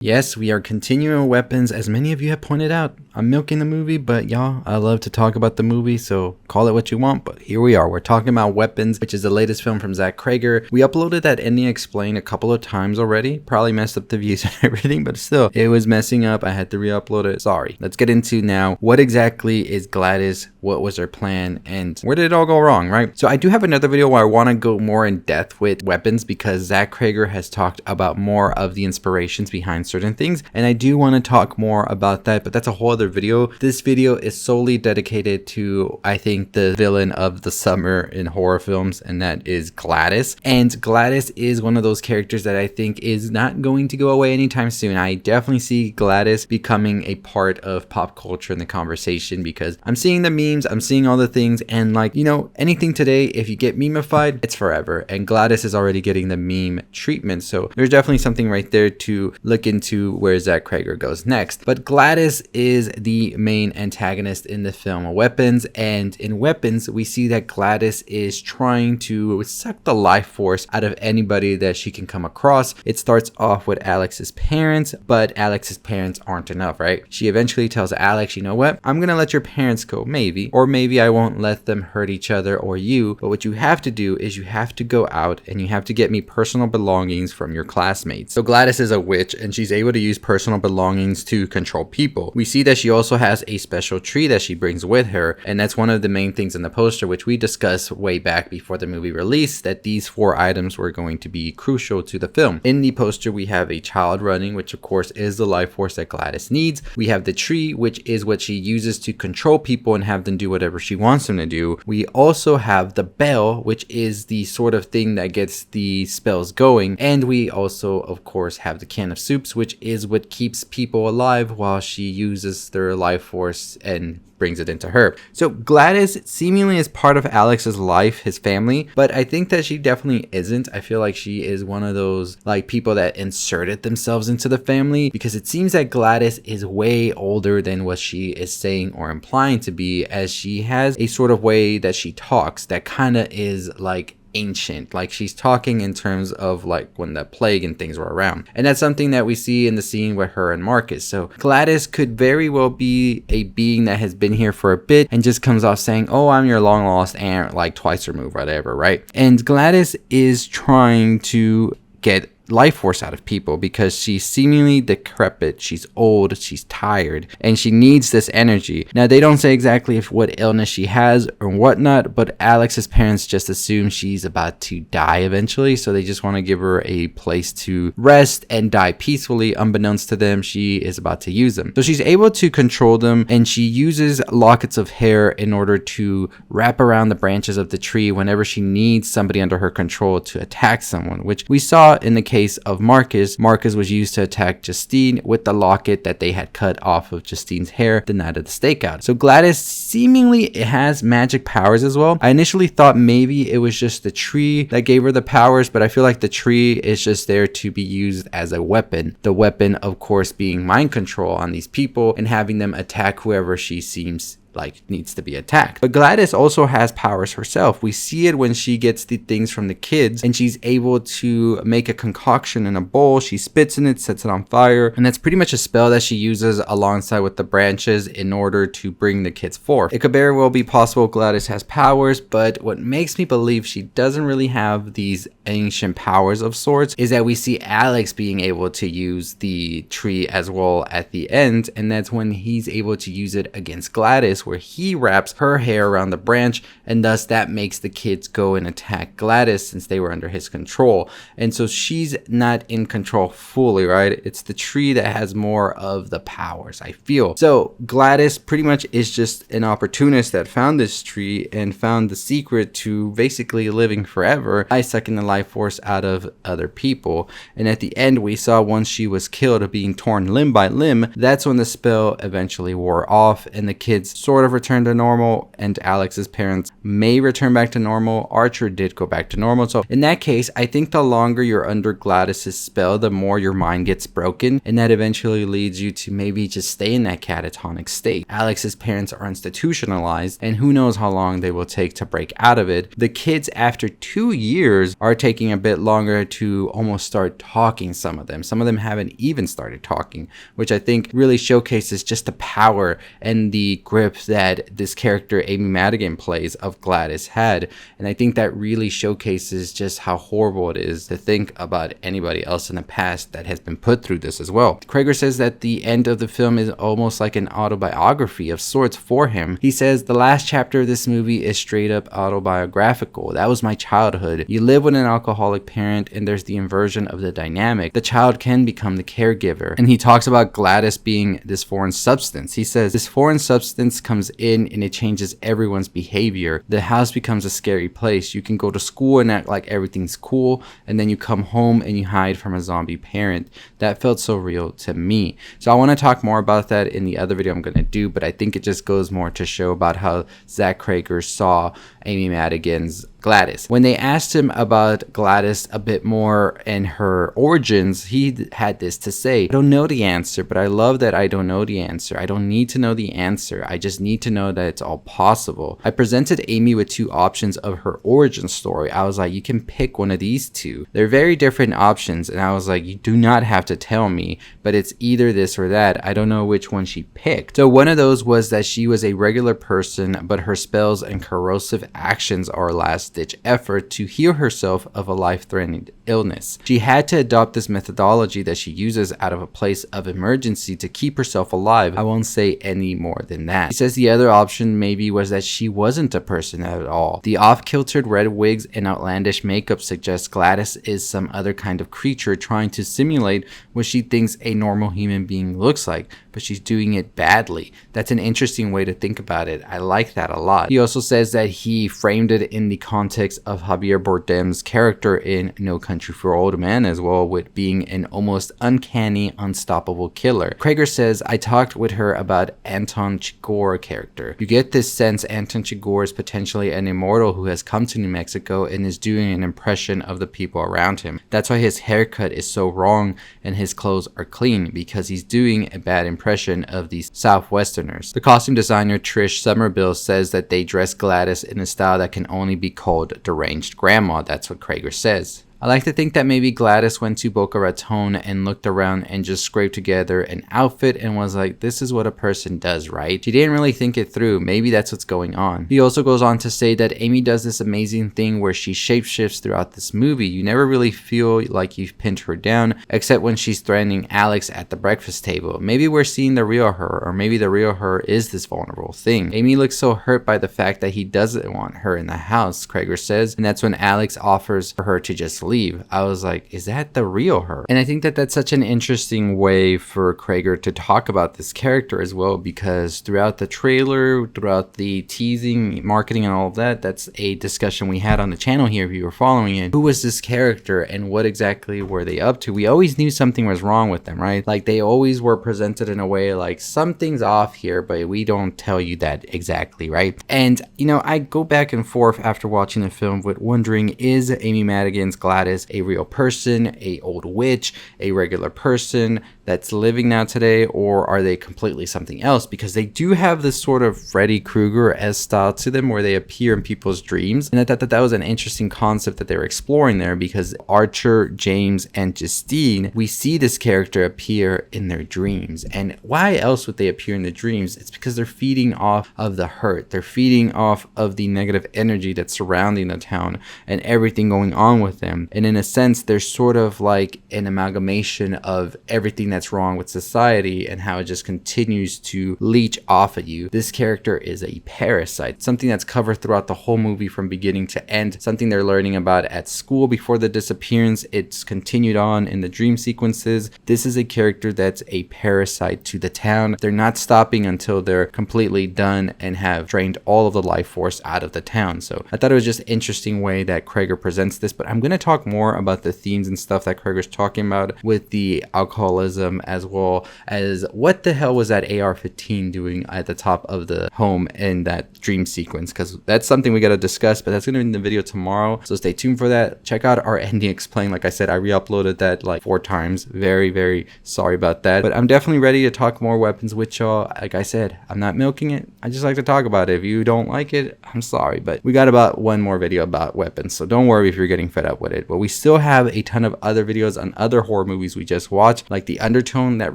Yes, we are continuing weapons, as many of you have pointed out. I'm milking the movie, but y'all, I love to talk about the movie, so call it what you want, but here we are. We're talking about Weapons, which is the latest film from Zach Cregger. We uploaded that ending explained a couple of times already. Probably messed up the views and everything, but still, it was messing up. I had to re-upload it. Sorry. Let's get into now, what exactly is Gladys? What was her plan? And where did it all go wrong, right? So I do have another video where I want to go more in depth with Weapons because Zach Cregger has talked about more of the inspirations behind certain things, and I do want to talk more about that, but that's a whole other video. This video is solely dedicated to, I think, the villain of the summer in horror films, and that is Gladys. And Gladys is one of those characters that I think is not going to go away anytime soon. I definitely see Gladys becoming a part of pop culture in the conversation because I'm seeing the memes, I'm seeing all the things, and like, you know, anything today, if you get memeified, it's forever, and Gladys is already getting the meme treatment, so there's definitely something right there to look into where Zach Cregger goes next. But Gladys is the main antagonist in the film Weapons, and in Weapons we see that Gladys is trying to suck the life force out of anybody that she can come across. It starts off with Alex's parents, but Alex's parents aren't enough, right? She eventually tells Alex, you know what, I'm gonna let your parents go, maybe, or maybe I won't let them hurt each other or you, but what you have to do is you have to go out and you have to get me personal belongings from your classmates. So Gladys is a witch and she's able to use personal belongings to control people. We see that she also has a special tree that she brings with her, and that's one of the main things in the poster, which we discussed way back before the movie release, that these 4 items were going to be crucial to the film. In the poster we have a child running, which of course is the life force that Gladys needs. We have the tree, which is what she uses to control people and have them do whatever she wants them to do. We also have the bell, which is the sort of thing that gets the spells going, and we also of course have the can of soups, which is what keeps people alive while she uses their life force and brings it into her. So Gladys seemingly is part of Alex's life, his family, but I think that she definitely isn't. I feel like she is one of those like people that inserted themselves into the family, because it seems that Gladys is way older than what she is saying or implying to be, as she has a sort of way that she talks that kind of is like ancient, like she's talking in terms of like when the plague and things were around, and that's something that we see in the scene with her and Marcus. So Gladys could very well be a being that has been here for a bit and just comes off saying, oh, I'm your long lost aunt, like twice removed, whatever, right? And Gladys is trying to get life force out of people because she's seemingly decrepit, she's old, she's tired, and she needs this energy. Now they don't say exactly what illness she has or whatnot, but Alex's parents just assume she's about to die eventually, so they just want to give her a place to rest and die peacefully. Unbeknownst to them, she is about to use them, so she's able to control them, and she uses lockets of hair in order to wrap around the branches of the tree whenever she needs somebody under her control to attack someone, which we saw in the case of Marcus. Marcus was used to attack Justine with the locket that they had cut off of Justine's hair the night of the stakeout. So Gladys seemingly has magic powers as well. I initially thought maybe it was just the tree that gave her the powers, but I feel like the tree is just there to be used as a weapon. The weapon, of course, being mind control on these people and having them attack whoever she seems like needs to be attacked. But Gladys also has powers herself. We see it when she gets the things from the kids and she's able to make a concoction in a bowl. She spits in it, sets it on fire, and that's pretty much a spell that she uses alongside with the branches in order to bring the kids forth. It could very well be possible Gladys has powers, but what makes me believe she doesn't really have these ancient powers of sorts is that we see Alex being able to use the tree as well at the end, and that's when he's able to use it against Gladys, where he wraps her hair around the branch, and thus that makes the kids go and attack Gladys since they were under his control. And so she's not in control fully, right? It's the tree that has more of the powers, I feel. So Gladys pretty much is just an opportunist that found this tree and found the secret to basically living forever by sucking the life force out of other people. And at the end, we saw once she was killed, being torn limb by limb, that's when the spell eventually wore off and the kids sort of return to normal, and Alex's parents may return back to normal. Archer did go back to normal. So in that case, I think the longer you're under Gladys's spell, the more your mind gets broken, and that eventually leads you to maybe just stay in that catatonic state. Alex's parents are institutionalized, and who knows how long they will take to break out of it. The kids, after 2 years, are taking a bit longer to almost start talking. Some of them haven't even started talking, which I think really showcases just the power and the grip that this character Amy Madigan plays of Gladys had. And I think that really showcases just how horrible it is to think about anybody else in the past that has been put through this as well. Cregger says that the end of the film is almost like an autobiography of sorts for him. He says the last chapter of this movie is straight up autobiographical. That was my childhood. You live with an alcoholic parent, and there's the inversion of the dynamic. The child can become the caregiver. And he talks about Gladys being this foreign substance. He says this foreign substance comes in and it changes everyone's behavior. The house becomes a scary place. You can go to school and act like everything's cool, and then you come home and you hide from a zombie parent. That felt so real to me. So I want to talk more about that in the other video I'm going to do, but I think it just goes more to show about how Zach Cregger saw Amy Madigan's Gladys. When they asked him about Gladys a bit more and her origins, he had this to say: I don't know the answer, but I love that I don't know the answer. I don't need to know the answer. I just need to know that it's all possible. I presented Amy with 2 options of her origin story. I was like, you can pick one of these 2. They're very different options, and I was like, you do not have to tell me, but it's either this or that. I don't know which one she picked. So one of those was that she was a regular person, but her spells and corrosive actions are a last-ditch effort to heal herself of a life-threatening illness. She had to adopt this methodology that she uses out of a place of emergency to keep herself alive. I won't say any more than that. He says the other option maybe was that she wasn't a person at all. The off-kiltered red wigs and outlandish makeup suggests Gladys is some other kind of creature trying to simulate what she thinks a normal human being looks like, but she's doing it badly. That's an interesting way to think about it. I like that a lot. He also says that he framed it in the context of Javier Bardem's character in No Country for Old Men as well, with being an almost uncanny, unstoppable killer. Cregger says, I talked with her about Anton Chigurh character. You get this sense Anton Chigurh is potentially an immortal who has come to New Mexico and is doing an impression of the people around him. That's why his haircut is so wrong and his clothes are clean, because he's doing a bad impression of these Southwesterners. The costume designer Trish Somerville says that they dress Gladys in a style that can only be called deranged grandma. That's what Cregger says. I like to think that maybe Gladys went to Boca Raton and looked around and just scraped together an outfit and was like, this is what a person does, right? She didn't really think it through. Maybe that's what's going on. He also goes on to say that Amy does this amazing thing where she shapeshifts throughout this movie. You never really feel like you've pinned her down, except when she's threatening Alex at the breakfast table. Maybe we're seeing the real her, or maybe the real her is this vulnerable thing. Amy looks so hurt by the fact that he doesn't want her in the house, Cregger says, and that's when Alex offers for her to just leave. I was like, is that the real her? And I think that that's such an interesting way for Cregger to talk about this character as well, because throughout the trailer, throughout the teasing, marketing, and all of that, that's a discussion we had on the channel here if you were following it. Who was this character and what exactly were they up to? We always knew something was wrong with them, right? Like they always were presented in a way like something's off here, but we don't tell you that exactly, right? And you know, I go back and forth after watching the film with wondering, is Amy Madigan's Gladys a real person, a old witch, a regular person that's living now today, or are they completely something else? Because they do have this sort of Freddy Krueger-esque style to them where they appear in people's dreams, and I thought that was an interesting concept that they were exploring there, because Archer, James, and Justine, we see this character appear in their dreams. And why else would they appear in the dreams? It's because they're feeding off of the hurt. They're feeding off of the negative energy that's surrounding the town and everything going on with them. And in a sense, they're sort of like an amalgamation of everything that's wrong with society and how it just continues to leech off at you. This character is a parasite, something that's covered throughout the whole movie from beginning to end, something they're learning about at school before the disappearance. It's continued on in the dream sequences. This is a character that's a parasite to the town. They're not stopping until they're completely done and have drained all of the life force out of the town. So I thought it was just an interesting way that Cregger presents this, but I'm going to talk talk more about the themes and stuff that Cregger's talking about with the alcoholism, as well as what the hell was that AR-15 doing at the top of the home in that dream sequence, because that's something we got to discuss, but that's going to be in the video tomorrow, so stay tuned for that. Check out our ending explained. Like I said, I re-uploaded that like 4 times. Very sorry about that, but I'm definitely ready to talk more weapons with y'all. Like I said, I'm not milking it, I just like to talk about it. If you don't like it, I'm sorry, but we got about one more video about weapons, so don't worry if you're getting fed up with it. But we still have a ton of other videos on other horror movies we just watched, like The Undertone. That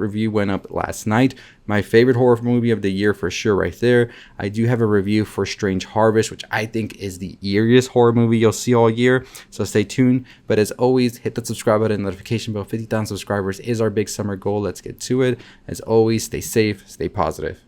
review went up last night. My favorite horror movie of the year for sure right there. I do have a review for Strange Harvest, which I think is the eeriest horror movie you'll see all year, so stay tuned. But as always, hit that subscribe button and notification bell. 50,000 subscribers is our big summer goal. Let's get to it. As always, stay safe, stay positive.